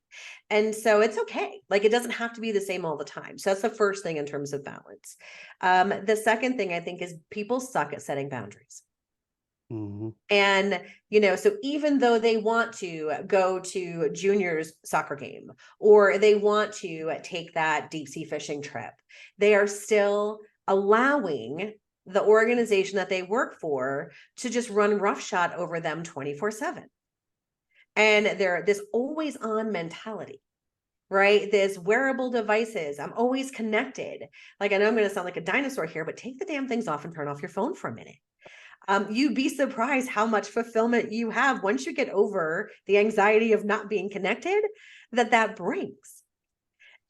[SPEAKER 2] And so it's okay. Like, it doesn't have to be the same all the time. So that's the first thing in terms of balance. The second thing I think is people suck at setting boundaries. Mm-hmm. And, so even though they want to go to juniors soccer game, or they want to take that deep sea fishing trip, they are still allowing the organization that they work for to just run roughshod over them 24/7. And they're this always on mentality, right? There's wearable devices. I'm always connected. Like, I know I'm going to sound like a dinosaur here, but take the damn things off and turn off your phone for a minute. You'd be surprised how much fulfillment you have once you get over the anxiety of not being connected that brings.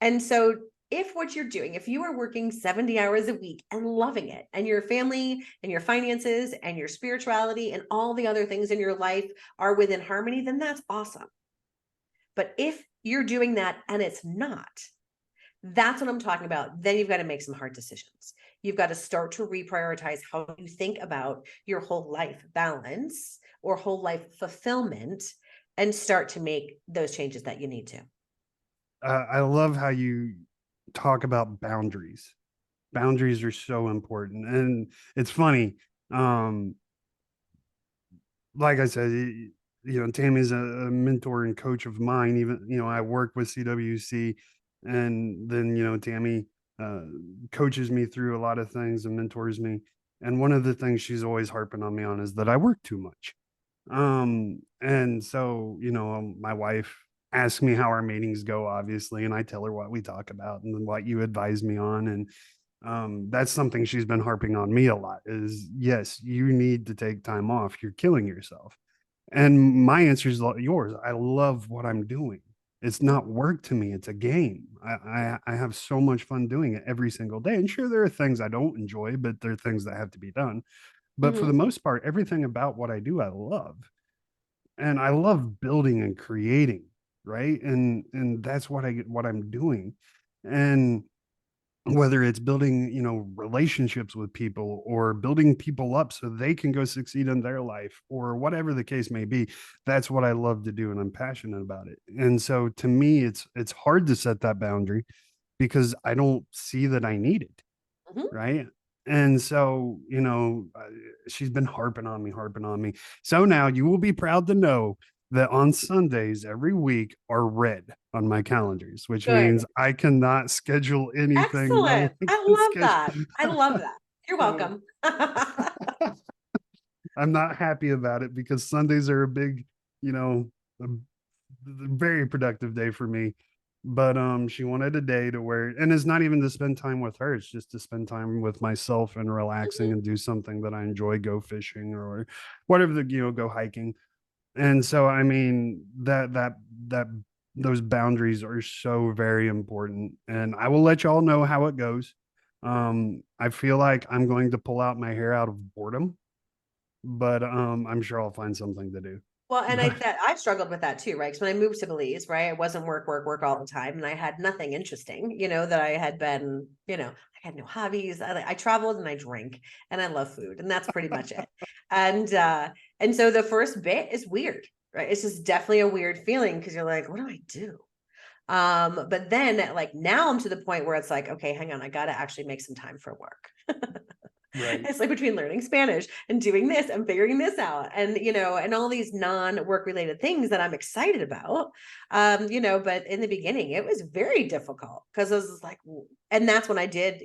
[SPEAKER 2] And so if what you're doing, if you are working 70 hours a week and loving it, and your family and your finances and your spirituality and all the other things in your life are within harmony, then that's awesome. But if you're doing that and it's not, That's what I'm talking about. Then you've got to make some hard decisions. You've got to start to reprioritize how you think about your whole life balance or whole life fulfillment and start to make those changes that you need to.
[SPEAKER 1] I love how you talk about boundaries. Boundaries are so important. And it's funny. Um, like I said, Tammy's a mentor and coach of mine. Even, I work with CWC, and then, Tammy uh, coaches me through a lot of things and mentors me. And one of the things she's always harping on me on is that I work too much. And so, my wife asks me how our meetings go, obviously, and I tell her what we talk about and then what you advise me on. And that's something she's been harping on me a lot is yes, you need to take time off. You're killing yourself. And my answer is yours. I love what I'm doing. It's not work to me. It's a game. I have so much fun doing it every single day. And sure, there are things I don't enjoy, but there are things that have to be done. But for the
[SPEAKER 2] Mm-hmm.
[SPEAKER 1] most part, everything about what I do, I love. And I love building and creating, right? And that's what I'm doing. And whether it's building, relationships with people or building people up so they can go succeed in their life or whatever the case may be, that's what I love to do and I'm passionate about it. And so to me, it's hard to set that boundary because I don't see that I need it,
[SPEAKER 2] Mm-hmm.
[SPEAKER 1] right? And so, she's been harping on me. So now you will be proud to know that on Sundays every week are red on my calendars, which
[SPEAKER 2] Good.
[SPEAKER 1] means I cannot schedule anything. No
[SPEAKER 2] Excellent.
[SPEAKER 1] one
[SPEAKER 2] I
[SPEAKER 1] can
[SPEAKER 2] love
[SPEAKER 1] schedule.
[SPEAKER 2] that. I love that. You're welcome.
[SPEAKER 1] I'm not happy about it because Sundays are a big, you know, a very productive day for me. But she wanted a day to where, and it's not even to spend time with her, it's just to spend time with myself and relaxing
[SPEAKER 2] Mhm.
[SPEAKER 1] and do something that I enjoy, go fishing or whatever, go hiking. And so I mean that those boundaries are so very important, and I will let y'all know how it goes. I feel like I'm going to pull out my hair out of boredom, but I'm sure I'll find something to do.
[SPEAKER 2] Well, and
[SPEAKER 1] But
[SPEAKER 2] I struggled with that too, right? Because when I moved to Belize, right, it wasn't work, work, work all the time, and I had nothing interesting, that I had been, I had no hobbies. I traveled and I drank, and I love food, and that's pretty much it. And so the first bit is weird, right? It's just definitely a weird feeling because you're like, what do I do? But then like now I'm to the point where it's like, okay, hang on, I got to actually make some time for work.
[SPEAKER 1] right.
[SPEAKER 2] It's like between learning Spanish and doing this and figuring this out and and all these non-work related things that I'm excited about. But in the beginning it was very difficult because I was like, and that's when I did,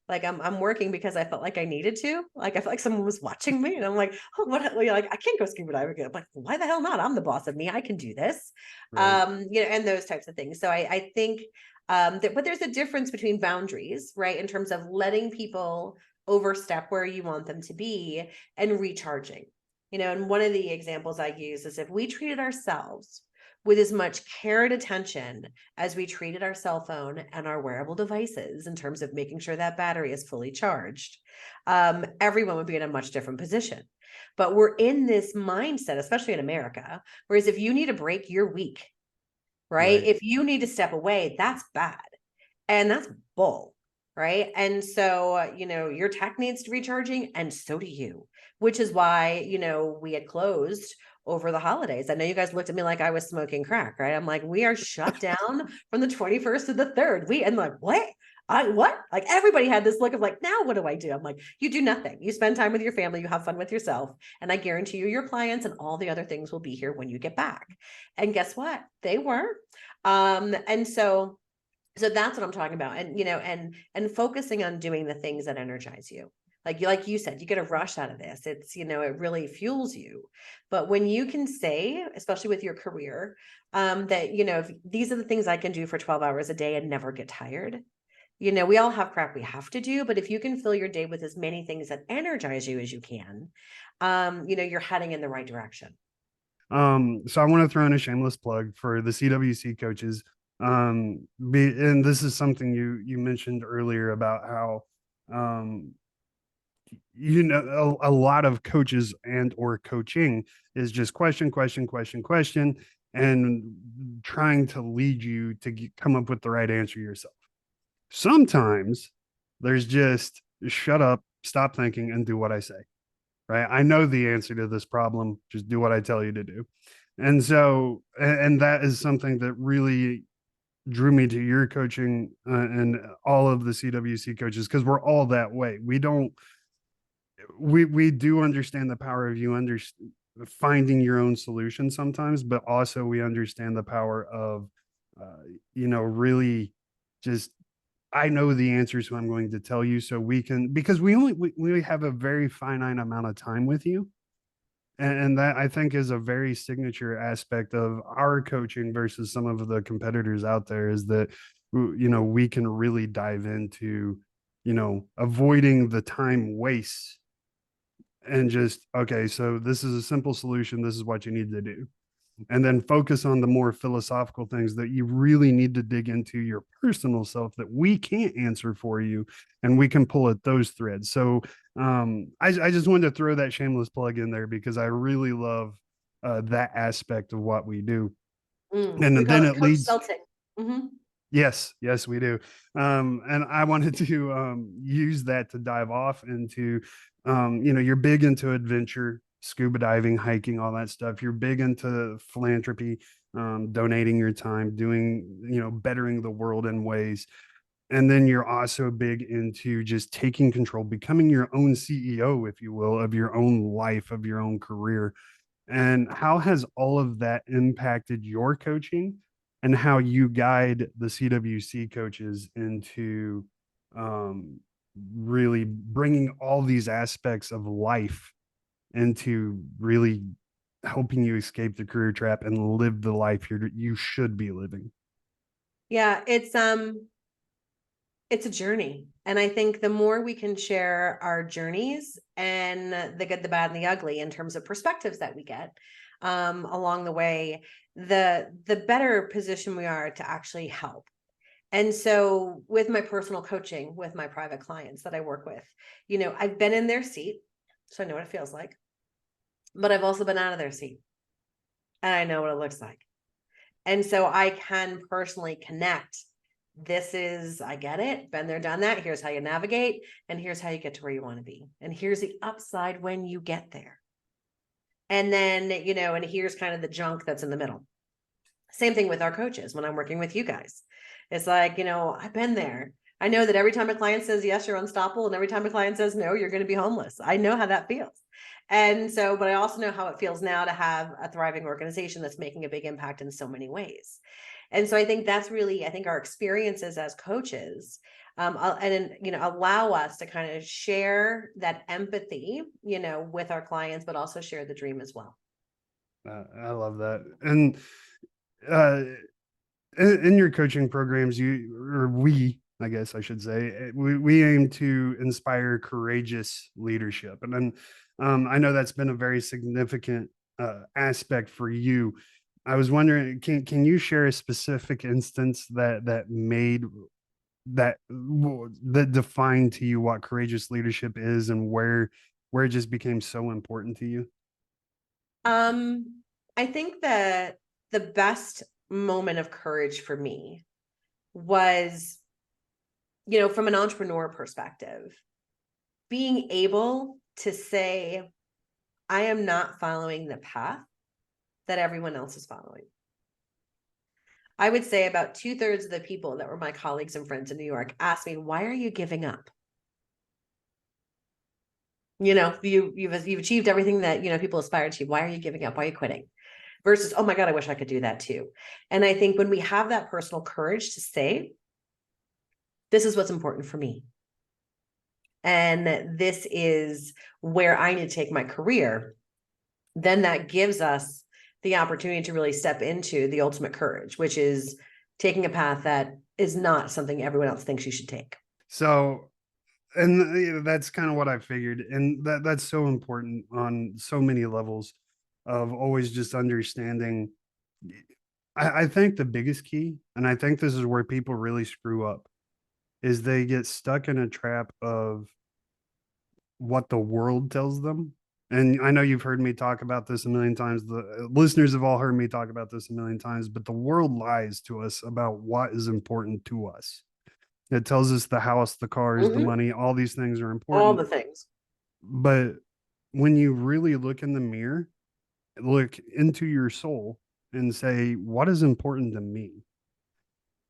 [SPEAKER 2] like I'm working because I felt like I needed to. Like I felt like someone was watching me and I'm like, oh, what, like I can't go scuba diving again. I'm like, why the hell not? I'm the boss of me. I can do this.
[SPEAKER 1] Right.
[SPEAKER 2] And those types of things. So I think but there's a difference between boundaries, right? In terms of letting people overstep where you want them to be and recharging. And one of the examples I use is if we treated ourselves with as much care and attention as we treated our cell phone and our wearable devices in terms of making sure that battery is fully charged, everyone would be in a much different position. But we're in this mindset, especially in America, whereas if you need a break, you're weak, right?
[SPEAKER 1] Right.
[SPEAKER 2] If you need to step away, that's bad. And that's bull, right? And so, your tech needs to recharging, and so do you, which is why, we had closed over the holidays. I know you guys looked at me like I was smoking crack, right? I'm like, we are shut down from the 21st to the 3rd. And like, what? What? Like everybody had this look of like, now what do I do? I'm like, you do nothing. You spend time with your family, you have fun with yourself. And I guarantee you, your clients and all the other things will be here when you get back. And guess what? They were. And so that's what I'm talking about. And and focusing on doing the things that energize you. Like you said, you get a rush out of this. It's, it really fuels you. But when you can say, especially with your career, that, if these are the things I can do for 12 hours a day and never get tired. We all have crap we have to do, but if you can fill your day with as many things that energize you as you can, you're heading in the right direction.
[SPEAKER 1] So I want to throw in a shameless plug for the CWC coaches. And this is something you mentioned earlier about how um a lot of coaches and or coaching is just question, question, question, question, and trying to lead you to come up with the right answer yourself. Sometimes there's just shut up, stop thinking, and do what I say. Right. I know the answer to this problem. Just do what I tell you to do. And so, and that is something that really drew me to your coaching and all of the CWC coaches, because we're all that way. We do understand the power of you finding your own solution sometimes, but also we understand the power of, really just, I know the answer, so I'm going to tell you so we can, because we have a very finite amount of time with you. And that I think is a very signature aspect of our coaching versus some of the competitors out there, is that, we can really dive into, avoiding the time waste and just, okay, so this is a simple solution. This is what you need to do. And then focus on the more philosophical things that you really need to dig into your personal self that we can't answer for you. And we can pull at those threads. So I just wanted to throw that shameless plug in there because I really love that aspect of what we do.
[SPEAKER 2] We
[SPEAKER 1] And
[SPEAKER 2] call
[SPEAKER 1] then
[SPEAKER 2] it
[SPEAKER 1] it
[SPEAKER 2] coach
[SPEAKER 1] leads.
[SPEAKER 2] Celtic. Mm-hmm.
[SPEAKER 1] Yes, we do. And I wanted to use that to dive off into, you're big into adventure, scuba diving, hiking, all that stuff. You're big into philanthropy, donating your time, doing, bettering the world in ways. And then you're also big into just taking control, becoming your own CEO, if you will, of your own life, of your own career. And how has all of that impacted your coaching and how you guide the CWC coaches into um, really bringing all these aspects of life into really helping you escape the career trap and live the life you should be living?
[SPEAKER 2] Yeah, it's a journey. And I think the more we can share our journeys and the good, the bad, and the ugly in terms of perspectives that we get along the way, the better position we are to actually help. And so with my personal coaching, with my private clients that I work with, I've been in their seat, so I know what it feels like, but I've also been out of their seat and I know what it looks like. And so I can personally connect. I get it, been there, done that. Here's how you navigate, and here's how you get to where you want to be. And here's the upside when you get there. And then, and here's kind of the junk that's in the middle. Same thing with our coaches when I'm working with you guys. It's like, I've been there. I know that every time a client says yes, you're unstoppable. And every time a client says no, you're going to be homeless. I know how that feels. And so, but I also know how it feels now to have a thriving organization that's making a big impact in so many ways. And so I think that's really, I think our experiences as coaches allow us to kind of share that empathy, with our clients, but also share the dream as well.
[SPEAKER 1] I love that. And uh, in your coaching programs, I guess I should say, we aim to inspire courageous leadership. And then I know that's been a very significant aspect for you. I was wondering, can you share a specific instance that made that defined to you what courageous leadership is and where it just became so important to you?
[SPEAKER 2] I think that the best moment of courage for me was, from an entrepreneur perspective, being able to say, I am not following the path that everyone else is following. I would say about 2/3 of the people that were my colleagues and friends in New York asked me, why are you giving up? You've achieved everything that, people aspire to. Why are you giving up? Why are you quitting? Versus, oh my God, I wish I could do that too. And I think when we have that personal courage to say, this is what's important for me, and this is where I need to take my career, then that gives us the opportunity to really step into the ultimate courage, which is taking a path that is not something everyone else thinks you should take.
[SPEAKER 1] So, and that's kind of what I figured, and that's so important on so many levels of always just understanding. I think the biggest key, and I think this is where people really screw up, is they get stuck in a trap of what the world tells them. And I know you've heard me talk about this a million times. The listeners have all heard me talk about this a million times, but the world lies to us about what is important to us. It tells us the house, the cars, the
[SPEAKER 2] Mhm.
[SPEAKER 1] money, all these things are
[SPEAKER 2] All
[SPEAKER 1] important.
[SPEAKER 2] the things.
[SPEAKER 1] But when you really look in the mirror, look into your soul and say, what is important to me?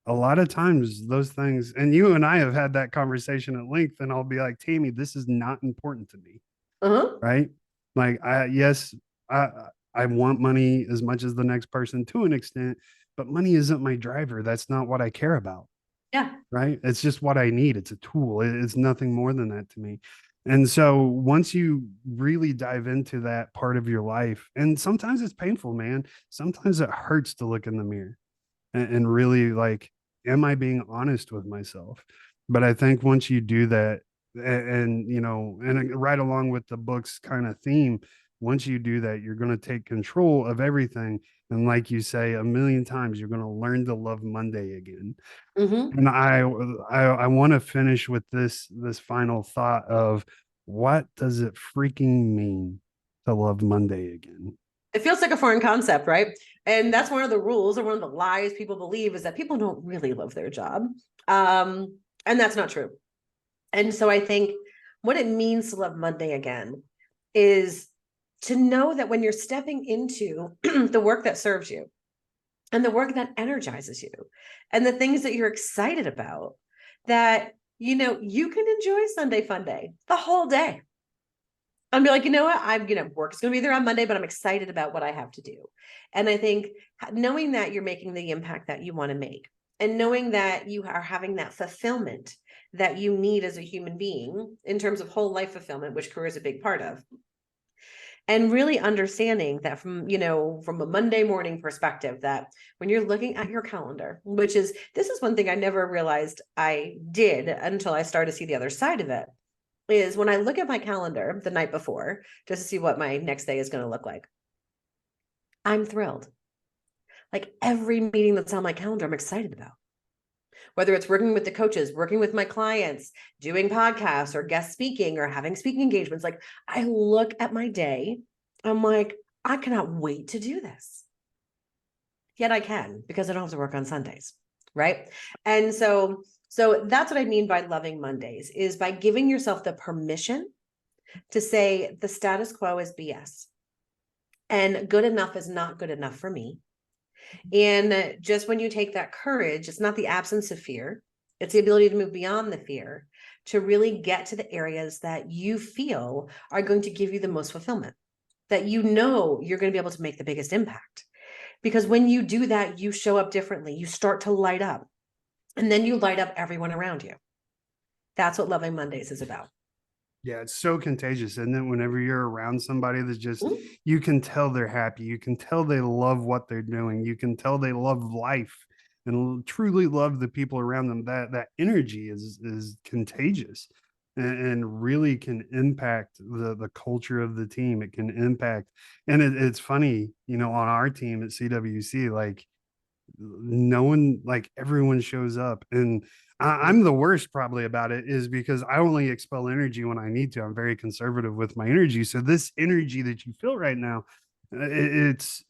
[SPEAKER 1] A lot of times those things, and you and I have had that conversation at length, and I'll be like, Tammy, this is not important to me.
[SPEAKER 2] Uh-huh.
[SPEAKER 1] Right. Like, yes, I, I want money as much as the next person to an extent, but money isn't my driver. That's not what I care about.
[SPEAKER 2] Yeah.
[SPEAKER 1] Right. It's just what I need. It's a tool. It's nothing more than that to me. And so once you really dive into that part of your life, and sometimes it's painful, man. Sometimes it hurts to look in the mirror and really like, am I being honest with myself? But I think once you do that, you know, and right along with the book's kind of theme, once you do that, you're going to take control of everything. And like you say a million times, you're going to learn to love Monday again.
[SPEAKER 2] Mm-hmm.
[SPEAKER 1] And I want to finish with this final thought of what does it freaking mean to love Monday again?
[SPEAKER 2] It feels like a foreign concept, right? And that's one of the rules or one of the lies people believe is that people don't really love their job. And that's not true. And so I think what it means to love Monday again is to know that when you're stepping into the work that serves you and the work that energizes you and the things that you're excited about, that, you know, you can enjoy Sunday Fun Day the whole day and be like, you know what, work's going to be there on Monday, but I'm excited about what I have to do. And I think knowing that you're making the impact that you want to make and knowing that you are having that fulfillment that you need as a human being in terms of whole life fulfillment, which career is a big part of, and really understanding that from a Monday morning perspective, that when you're looking at your calendar, this is one thing I never realized I did until I started to see the other side of it, is when I look at my calendar the night before just to see what my next day is going to look like, I'm thrilled. Like every meeting that's on my calendar, I'm excited about. Whether it's working with the coaches, working with my clients, doing podcasts or guest speaking or having speaking engagements, like I look at my day, I'm like, I cannot wait to do this. Yet I can, because I don't have to work on Sundays, right? And so that's what I mean by loving Mondays, is by giving yourself the permission to say the status quo is BS and good enough is not good enough for me. And just when you take that courage, it's not the absence of fear, it's the ability to move beyond the fear to really get to the areas that you feel are going to give you the most fulfillment, that you know you're going to be able to make the biggest impact. Because when you do that, you show up differently, you start to light up, and then you light up everyone around you. That's what Loving Mondays is about.
[SPEAKER 1] Yeah, it's so contagious, isn't it? Whenever you're around somebody that's just,
[SPEAKER 2] Mhm.
[SPEAKER 1] you can tell they're happy. You can tell they love what they're doing. You can tell they love life and truly love the people around them. That energy is contagious and really can impact the culture of the team. It can impact, and it's funny, you know, on our team at CWC, like no one, like everyone shows up, and I'm the worst probably about it, is because I only expel energy when I need to. I'm very conservative with my energy, so this energy that you feel right now, it's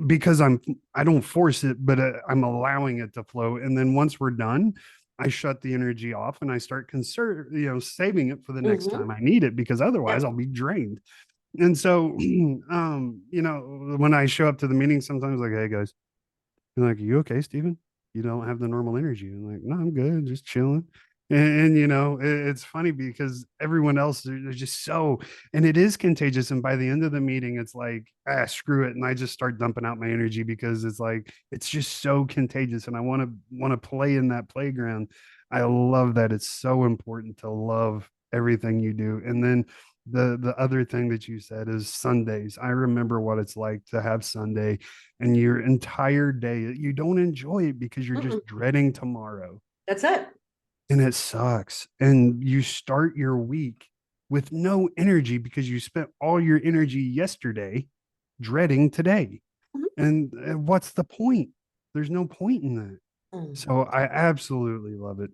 [SPEAKER 1] because I don't force it, but I'm allowing it to flow, and then once we're done, I shut the energy off and I start saving it for the next
[SPEAKER 2] Mm-hmm.
[SPEAKER 1] time I need it, because otherwise
[SPEAKER 2] Yep.
[SPEAKER 1] I'll be drained. And so you know, when I show up to the meeting, sometimes like, hey guys, you're like, you okay, Stephen? You don't have the normal energy. I'm like, no, I'm good, just chilling. And you know, it's funny because everyone else, they're just so, and it is contagious. And by the end of the meeting, it's like, screw it. And I just start dumping out my energy because it's like, it's just so contagious. And I want to play in that playground. I love that. It's so important to love everything you do. And then the other thing that you said is Sundays. I remember what it's like to have Sunday and your entire day, you don't enjoy it because you're
[SPEAKER 2] Mm-mm.
[SPEAKER 1] just dreading tomorrow.
[SPEAKER 2] That's it.
[SPEAKER 1] And it sucks. And you start your week with no energy because you spent all your energy yesterday dreading today.
[SPEAKER 2] Mhm.
[SPEAKER 1] And what's the point? There's no point in that.
[SPEAKER 2] Mm.
[SPEAKER 1] So I absolutely love it.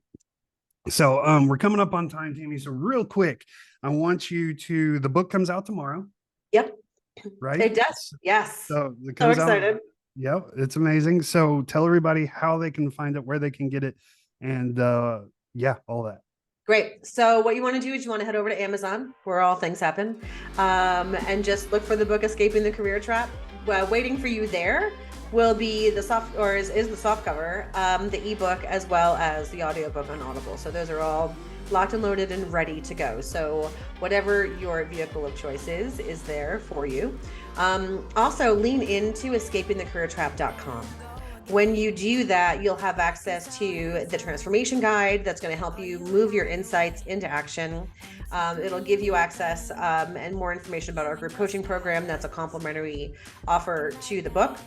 [SPEAKER 1] So we're coming up on time, Tammy. So real quick, I want you to, the book comes out tomorrow,
[SPEAKER 2] Yep,
[SPEAKER 1] right?
[SPEAKER 2] it does. Yes.
[SPEAKER 1] So it
[SPEAKER 2] So
[SPEAKER 1] comes out.
[SPEAKER 2] excited.
[SPEAKER 1] Yep, it's amazing. So tell everybody how they can find it, where they can get it, and yeah, all that.
[SPEAKER 2] Great. So what you want to do is you want to head over to Amazon, where all things happen, and just look for the book Escaping the Career Trap. Waiting for you there will be the soft, or is the soft cover, the ebook, as well as the audiobook on Audible. So those are all locked and loaded and ready to go. So whatever your vehicle of choice is there for you. Also lean into escapingthecareertrap.com. When you do that, you'll have access to the transformation guide that's going to help you move your insights into action. It'll give you access and more information about our group coaching program. That's a complimentary offer to the book.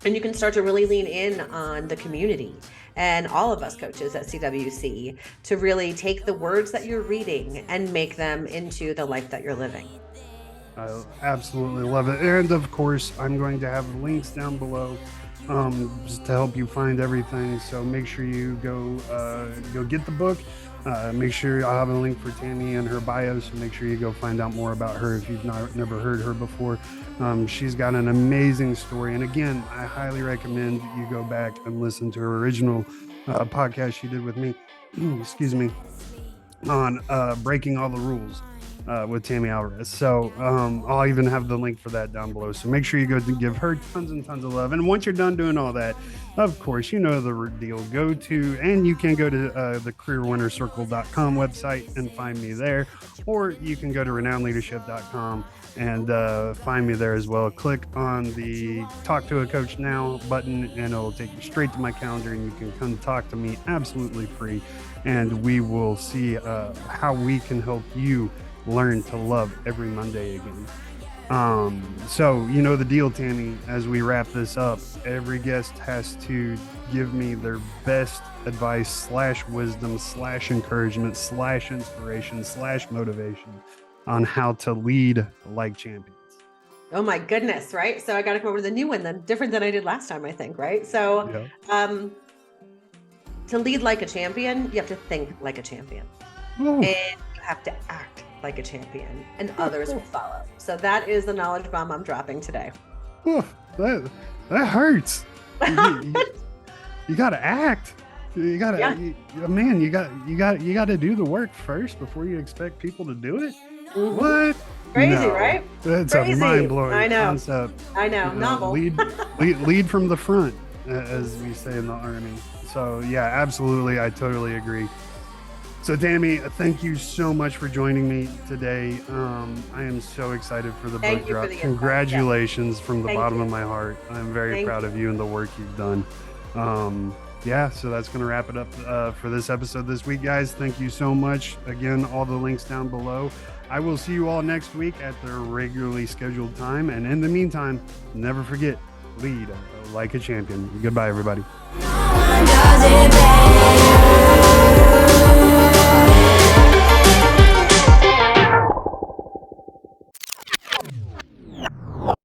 [SPEAKER 2] And you can start to really lean in on the community and all of us coaches at CWC to really take the words that you're reading and make them into the life that you're living.
[SPEAKER 1] I absolutely love it. And of course, I'm going to have links down below just to help you find everything. So make sure you go get the book. Make sure I'll have a link for Tammy and her bio. So make sure you go find out more about her if you've never heard her before. She's got an amazing story. And again, I highly recommend you go back and listen to her original podcast she did with me, excuse me, on breaking all the rules. With Tammy Alvarez. So I'll even have the link for that down below. So make sure you go to give her tons and tons of love. And once you're done doing all that, of course, you know the deal. Go to, and you can go to the careerwinnercircle.com website and find me there. Or you can go to renownedleadership.com and find me there as well. Click on the Talk to a Coach Now button and it'll take you straight to my calendar and you can come talk to me absolutely free. And we will see how we can help you learn to love every Monday again. So you know the deal, Tammy. As we wrap this up, every guest has to give me their best advice / wisdom / encouragement / inspiration / motivation on how to lead like champions.
[SPEAKER 2] Oh my goodness, right? So I got to come over to the new one then, different than I did last time, I think, right? So to lead like a champion, you have to think like a champion. Ooh. And you have to act like a champion, and others will follow. So that is the knowledge bomb I'm dropping today.
[SPEAKER 1] Oh, that hurts. You got to act. You got to, man. You got to do the work first before you expect people to do it. Mm-hmm. What?
[SPEAKER 2] Crazy, right?
[SPEAKER 1] That's
[SPEAKER 2] crazy.
[SPEAKER 1] A mind-blowing
[SPEAKER 2] know.
[SPEAKER 1] concept.
[SPEAKER 2] I know. Novel.
[SPEAKER 1] lead from the front, as we say in the Army. So yeah, absolutely. I totally agree. So Tammy, thank you so much for joining me today. I am so excited for the book drop. Congratulations from the bottom of my heart. I'm very proud of you and the work you've done. So that's going to wrap it up for this episode this week, guys. Thank you so much. Again, all the links down below. I will see you all next week at the regularly scheduled time. And in the meantime, never forget, lead like a champion. Goodbye, everybody.